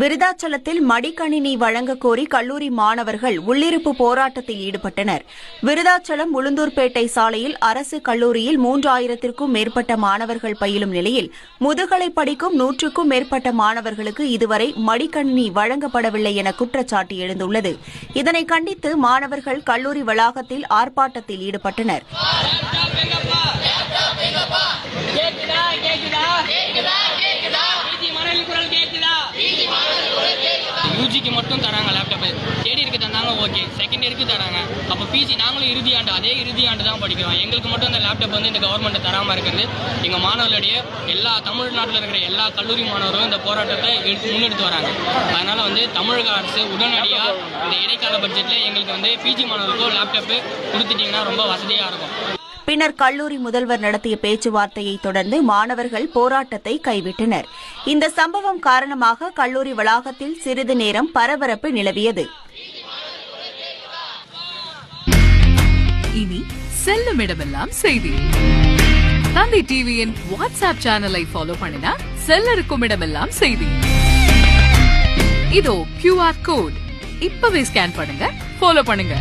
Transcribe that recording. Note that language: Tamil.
விருதாச்சலத்தில் மடிக்கணினி வழங்க கோரி கல்லூரி மாணவர்கள் உள்ளிருப்பு போராட்டத்தில் ஈடுபட்டனர். விருதாச்சலம் உளுந்தூர்பேட்டை சாலையில் அரசு கல்லூரியில் 3000க்கும் மேற்பட்ட மாணவர்கள் பயிலும் நிலையில் முதுகலை படிக்கும் 100க்கும் மேற்பட்ட மாணவர்களுக்கு இதுவரை மடிக்கணினி வழங்கப்படவில்லை என குற்றச்சாட்டு எழுந்துள்ளது. இதனை கண்டித்து மாணவர்கள் கல்லூரி வளாகத்தில் ஆர்ப்பாட்டத்தில் ஈடுபட்டனர். யூஜிக்கு மட்டும் தராங்க லேப்டாப், தேர்ட் இயருக்கு தந்தாங்க ஓகே, செகண்ட் இயருக்கு தராங்க. அப்போ பிஜி நாங்களும் இறுதி ஆண்டு அதே இறுதி ஆண்டு தான் படிக்கிறோம். எங்களுக்கு மட்டும் அந்த லேப்டாப் இந்த கவர்மெண்ட் தராமல் இருக்கிறது எங்கள் மாணவர்களுடைய எல்லா தமிழ்நாட்டில் இருக்கிற எல்லா கல்லூரி மாணவரும் இந்த போராட்டத்தை முன்னெடுத்து வராங்க. அதனால் தமிழக அரசு உடனடியாக இந்த இடைக்கால பட்ஜெட்டில் எங்களுக்கு பிஜி மாணவர்களுக்கும் லேப்டாப்பு கொடுத்துட்டிங்கன்னா ரொம்ப வசதியாக இருக்கும். பின்னர் கல்லூரி முதல்வர் நடத்திய பேச்சுவார்த்தையை தொடர்ந்து மாணவர்கள் போராட்டத்தை கைவிட்டனர். இந்த சம்பவம் காரணமாக கல்லூரி வளாகத்தில் சிறிது நேரம் பரபரப்பு நிலவியது. இனி செல்லும் இடமெல்லாம் செய்தி. தந்தி டிவியின் வாட்ஸ்அப் சேனலை ஃபாலோ பண்ணினா செல்லருக்கும் இடமெல்லாம் செய்தி. இதோ QR கோட் இப்பவே ஸ்கேன் பண்ணுங்க, ஃபாலோ பண்ணுங்க.